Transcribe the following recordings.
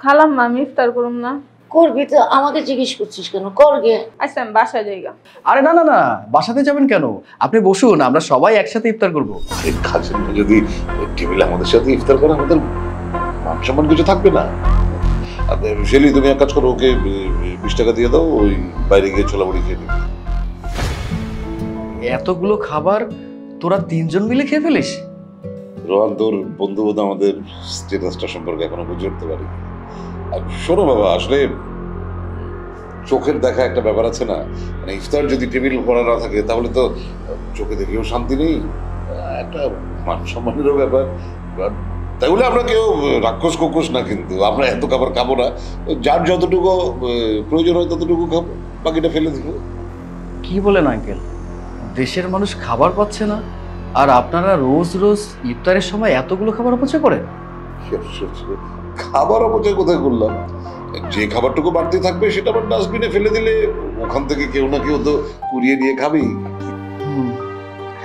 খালাম্মা আমি ইফতার করুম না। করবি তো আমাকে জিজ্ঞেস করছিস কেন? কর গে। আচ্ছা আমি বাসায় যাইগা। আরে না না না, বাসাতে যাবেন কেন? আপনি বসুন, আমরা সবাই একসাথে ইফতার করব। কাজের যদি টেবিলে আমাদের সাথে ইফতার করে আমাদের মান সম্মান কিছু থাকবে না। শেলি তুমি এক কাজ করো, ওকে 20 টাকা দিয়ে দাও, ওই বাইরে গিয়ে ছোলা মুড়ি খেয়ে নিবি। এতগুলো খাবার তোরা তিনজন মিলে খেয়ে ফেলিস? রোহান, তোর বন্ধু বোধ আমাদের স্ট্যাটাসটা সম্পর্কে এখনো বুঝে উঠতে পারি। আর শোনো বাবা, আসলে চোখের দেখা একটা ব্যাপার আছে না, মানে ইফতার যদি টেবিল করা না থাকে তাহলে তো চোখে দেখেও শান্তি নেই, একটা মান সম্মানেরও ব্যাপার। তাহলে আমরা কেউ রাক্ষস কোকস না, কিন্তু আমরা এত খাবার খাবো না, যার যতটুকু প্রয়োজন হয় ততটুকু খাবো, বাকিটা ফেলে দিব। কি বলেন আঙ্কেল? দেশের মানুষ খাবার পাচ্ছে না আর আপনারা রোজ রোজ ইফতারের সময় এতগুলো খাবার অপচয় করেন? খাবার অপচয় কোথায় করলাম? যে খাবারটুকু বাড়তি থাকবে সেটা আবার ডাস্টবিনে ফেলে দিলে ওখান থেকে কেউ না কেউ তো কুড়িয়ে নিয়ে খাবেই।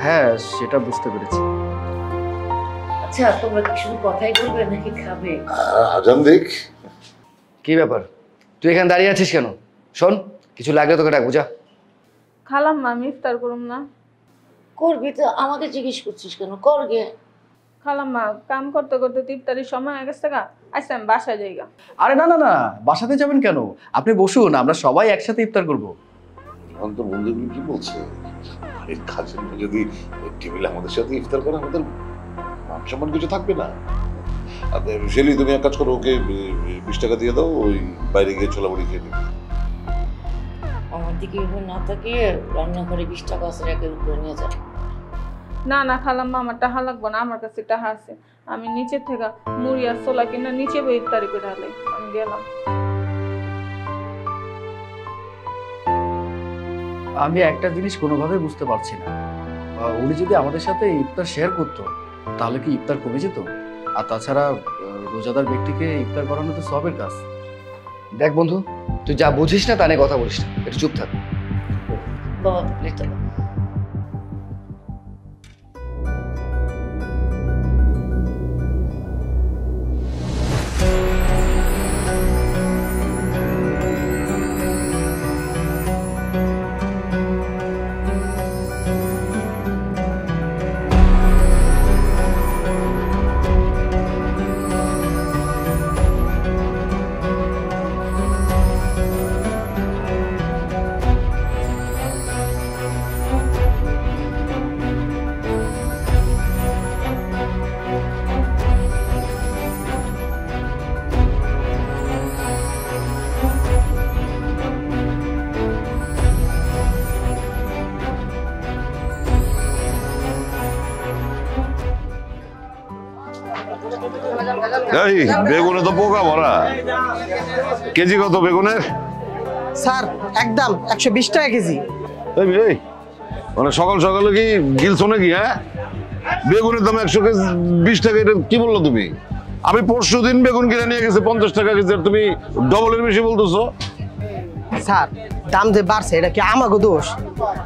হ্যাঁ, সেটা বুঝতে পেরেছি। আচ্ছা, তোমরা কি শুধু কথাই বলবে নাকি খাবে? আজান দেখ। কি ব্যাপার, তুই এখানে দাঁড়িয়ে আছিস কেন? শোন, কিছু লাগলে তোকে ডাকবো, যা। খালাম্মা আমি ইফতার করুম না। করবি তো আমাকে জিজ্ঞেস করছিস কেন? কর গে। খালাম্মা কাম করতে করতে তো ইফতারির সময় হয়ে গেছে গা। আচ্ছা আমি বাসায় যাইগা। আরে না না না, বাসাতে যাবেন কেন? আপনি বসুন, আমরা সবাই একসাথে ইফতার করব। তোর বন্ধুগুলো কি বলছে? কাজের যদি টেবিলে আমাদের সাথে ইফতার করে আমাদের মান সম্মান কিছু থাকবে না। শেলি তুমি এক কাজ করো, ওকে 20 টাকা দিয়ে দাও, ওই বাইরে গিয়ে ছোলা মুড়ি খেয়ে নিবি। আমার দিকে না তাকিয়ে রান্নাঘরে 20 টাকা আছে, একের উপরে নিয়ে যা। না না খালাম্মা, আমার টাহা লাগবো না, আমার কাছে টাহা আছে। আমি নিচের থেকে মুড়ি আর ছোলা কিনা নিচে বই ইফতারি করে হালাই। আমি গেলাম। আমি একটা জিনিস কোনোভাবে বুঝতে পারছি না, উনি যদি আমাদের সাথে ইফতার শেয়ার করতো তাহলে কি ইফতার কমে যেত? আর তাছাড়া রোজাদার ব্যক্তিকে ইফতার করানো তো সবের কাজ। দেখ বন্ধু, তুই যা বুঝিস না তা নিয়ে কথা বলিস না, একটু চুপ থাক। বাবা প্লেটটা দাও। এই বেগুনে তো পোকা ভরা, কেজি কত বেগুনের? স্যার একদম 120 টাকা কেজি। এই মানে সকাল সকালে কি গিলছো নাকি? হ্যাঁ, বেগুনের দাম 120 টাকা, এটা কি বললো তুমি? আমি পরশু দিন বেগুন কিনে নিয়ে গেছি 50 টাকা কেজি, আর তুমি ডবলের বেশি বলতেছো। স্যার দাম যে বাড়ছে এটা কি আমাগো দোষ?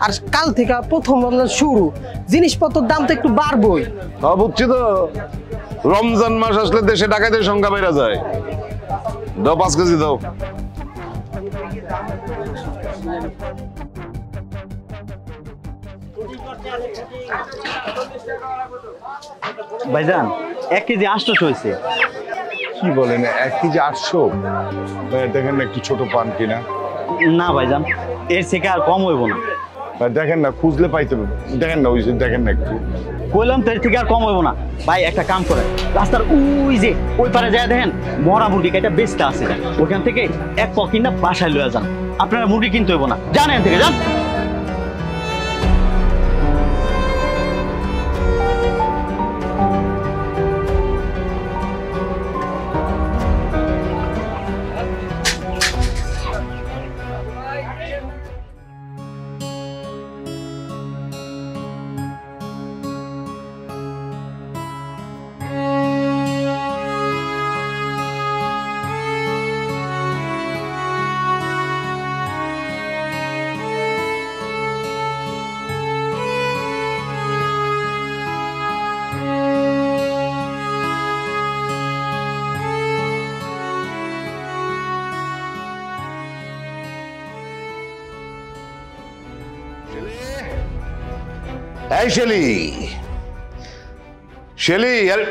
আর কাল থেকে প্রথম রমজান শুরু, জিনিসপত্রের দাম তো একটু বাড়বই। হ্যাঁ বুঝছি তো, রমজান মাস আসলে দেশে ডাকাতের সংখ্যা বেড়ে যায়। দাও 5 কেজি দাও। ভাইজান 1 কেজি 800 হয়েছে। কি বলেন, 1 কেজি 800? দেখেন না একটু ছোট পান কিনা। না ভাইজান, এর থেকে আর কম হইব না। দেখেন না, খুঁজলে পাইতে হবে। দেখেন না, ওই যে দেখেন না একটু। কইলাম তো এর থেকে আর কম হইব না। ভাই একটা কাম করেন, রাস্তার ওই যে ওই পারে যায় দেখেন মরা মুরগি এটা বেচতে আছে, ওখান থেকে 1 পক কিনা বাসায় লয়ে যান। আপনারা মুরগি কিনতে হইব না, যান এখান থেকে যান। এই শেলি, শেলি, আরে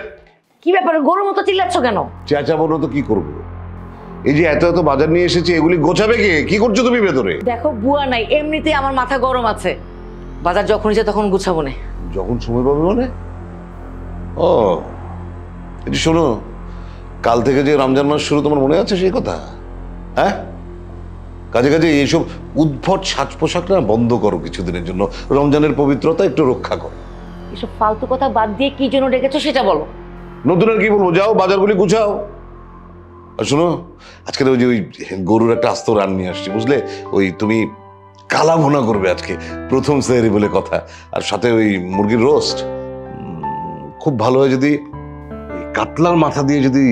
কি ব্যাপারে গরুর মতো চিল্লাচ্ছ কেন? চেঁচাবো না তো কি করবো? এই যে এত এত বাজার নিয়ে এসেছি, এগুলি গোছাবে কে? কি করছো তুমি ভেতরে? দেখো বুয়া নাই, এমনিতেই আমার মাথা গরম আছে। বাজার যখন ইচ্ছে তখন গুছাবো না। যখন সময় পাবে মানে? ও এই যে শোনো, কাল থেকে যে রমজান মাস শুরু, তোমার মনে আছে সেই কথা? হ্যাঁ, কাজে কাজে এইসব উদ্ভট সাজ পোশাক না বন্ধ করো কিছুদিনের জন্য। রমজানের পবিত্রতা একটু রক্ষা করো। এসব ফালতু কথা বাদ দিয়ে কি জন্য ডেকেছো সেটা বলো। নতুন আর কি বলবো, যাও বাজারগুলি গুছাও। আর শোনো, আজকে ওই যে ওই গরুর একটা আস্ত রান নিয়ে আসছি, বুঝলে? ওই তুমি কালা ভুনা করবে আজকে, প্রথম সেহরি বলে কথা। আর সাথে ওই মুরগির রোস্ট খুব ভালো হয়। যদি কাতলার মাথা দিয়ে যদি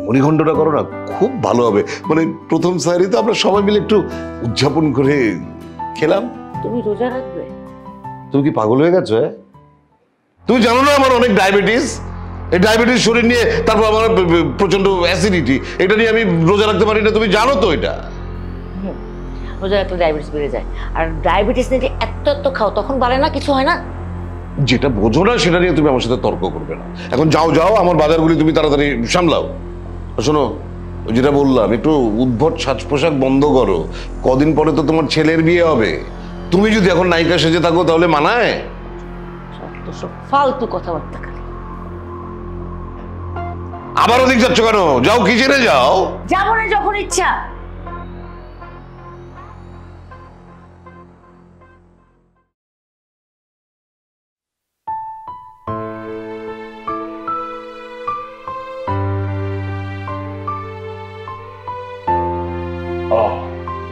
মণিখণ্ডটা করো না, খুব ভালো হবে। মানে প্রথম সেহরি তো আমরা সবাই মিলে একটু উদযাপন করে খেলাম। তুমি রোজা রাখবে? তুমি কি পাগল হয়ে গেছো? তুমি জানো না আমার অনেক ডায়াবেটিস। এই ডায়াবেটিস শরীর নিয়ে, তারপর আমার প্রচন্ড অ্যাসিডিটি, এটা নিয়ে আমি রোজা রাখতে পারি না। তুমি জানো তো এটা। রোজা রাখলে ডায়াবেটিস বেড়ে যায়, আর ডায়াবেটিস নিয়ে যে এত এত খাও তখন বাড়ে না, কিছু হয় না। যেটা বোঝো না সেটা নিয়ে তুমি আমার সাথে তর্ক করবে না। এখন যাও যাও, আমার বাজারগুলি তুমি তাড়াতাড়ি সামলাও। শোনো, যেটা বললাম, একটু উদ্ভট সাজ পোশাক বন্ধ করো। কদিন পরে তো তোমার ছেলের বিয়ে হবে। তুমি যদি এখন নায়িকা সেজে থাকো তাহলে মানায়? সব ফালতু কথাবার্তা খালি। আবার ওদিক যাচ্ছ কেন? যাও, কিচেনে যাও। যাবো না যখন ইচ্ছা।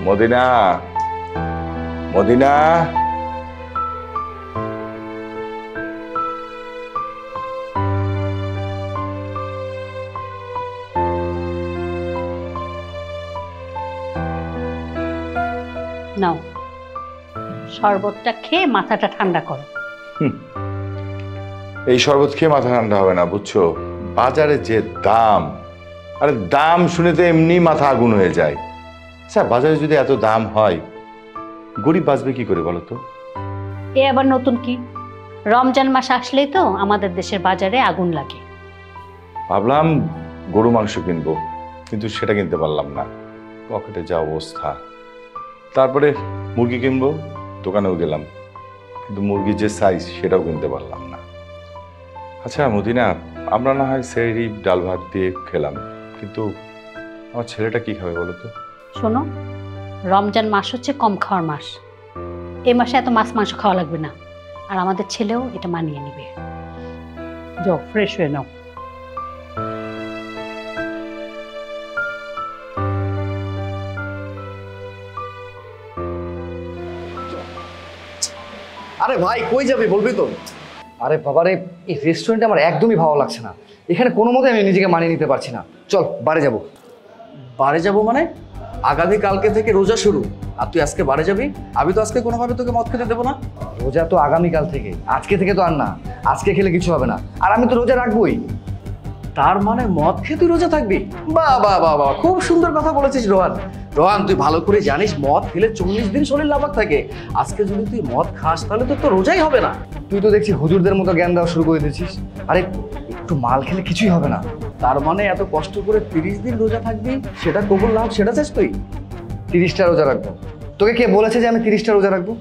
মদিনা, মদিনা, নাও, শরবতটা খেয়ে মাথাটা ঠান্ডা করো। এই শরবত খেয়ে মাথা ঠান্ডা হবে না, বুঝছো? বাজারে যে দাম, আরে দাম শুনে তো এমনি মাথা আগুন হয়ে যায়। আচ্ছা, বাজারে যদি এত দাম হয়, গরিব বাঁচবে কি করে বলো তো? এ আবার নতুন কি? রমজান মাস আসলেই তো আমাদের দেশের বাজারে আগুন লাগে। ভাবলাম গরু মাংস কিনবো, কিন্তু সেটা কিনতে পারলাম না, পকেটে যা অবস্থা। তারপরে মুরগি কিনবো, দোকানেও গেলাম, কিন্তু মুরগির যে সাইজ সেটাও কিনতে পারলাম না। আচ্ছা মদিনা, আমরা না হয় সেহরি ডাল ভাত দিয়ে খেলাম, কিন্তু আমার ছেলেটা কি খাবে বলো তো? শোনো, রমজান মাস হচ্ছে কম খাওয়ার মাস। এই মাসে এত মাছ মাংস খাওয়া লাগবে না, আর আমাদের ছেলেও এটা মানিয়ে নেবে। যাও, ফ্রেশ হয়ে নাও। আরে ভাই, কই যাবি বলবি তো? আরে বাবারে, এই রেস্টুরেন্টে আমার একদমই ভালো লাগছে না। এখানে কোনো মতে আমি নিজেকে মানিয়ে নিতে পারছি না। চল বাড়ি যাব। বাড়ি যাবো মানে? আগামী কালকে থেকে রোজা শুরু, আর তুই আজকে বাড়ি যাবি? আমি তো আজকে কোনোভাবে তোকে মদ খেতে দেবো না। রোজা তো আগামীকাল থেকে, আজকে থেকে তো আর না। আজকে খেলে কিছু হবে না, আর আমি তো রোজা রাখবোই। তার মানে মদ খেয়ে তুই রোজা থাকবি? বাহ বাহ বাহ বাহ, খুব সুন্দর কথা বলেছিস রোহান। রোহান, তুই ভালো করে জানিস মদ খেলে 40 দিন শরীর লাবাক থাকে। আজকে যদি তুই মদ খাস তাহলে তোর তো রোজাই হবে না। তুই তো দেখছি হুজুরদের মতো জ্ঞান দেওয়া শুরু করে দিয়েছিস। আরে একটু মাল খেলে কিছুই হবে না। তার মানে এত কষ্ট করে 30 দিন রোজা থাকবি, সেটা কবুল না হোক সেটা চাস তুই? 30টা রোজা রাখবো? তোকে কে বলেছে যে আমি 30টা রোজা রাখবো?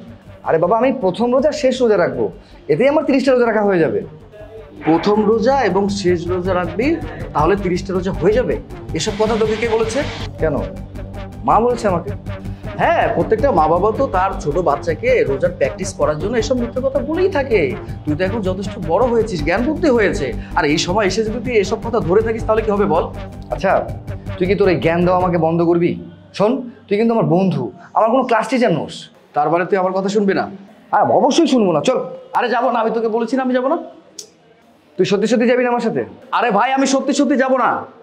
আরে বাবা, আমি প্রথম রোজা শেষ রোজা রাখবো, এতেই আমার 30টা রোজা রাখা হয়ে যাবে। প্রথম রোজা এবং শেষ রোজা রাখবি, তাহলে 30টা রোজা হয়ে যাবে? এসব কথা তোকে কে বলেছে? কেন? মা বলেছে আমাকে। হ্যাঁ, প্রত্যেকটা মা বাবা তো তার ছোট বাচ্চাকে রোজার প্র্যাকটিস করার জন্য এসব মিথ্যে কথা বলেই থাকে। তুই তো এখন যথেষ্ট বড় হয়েছিস, জ্ঞান বুদ্ধি হয়েছে, আর এই সময় এসে যদি তুই এসব কথা ধরে থাকিস তাহলে কি হবে বল? আচ্ছা, তুই কি তোর এই জ্ঞান দেওয়া আমাকে বন্ধ করবি? শোন, তুই কিন্তু আমার বন্ধু, আমার কোনো ক্লাস টিচার নোস। তার মানে তুই আমার কথা শুনবি না? হ্যাঁ, অবশ্যই শুনবো না। চল। আরে যাবো না, আমি তোকে বলেছি না আমি যাবো না। তুই সত্যি সত্যি যাবি না আমার সাথে? আরে ভাই, আমি সত্যি সত্যি যাবো না।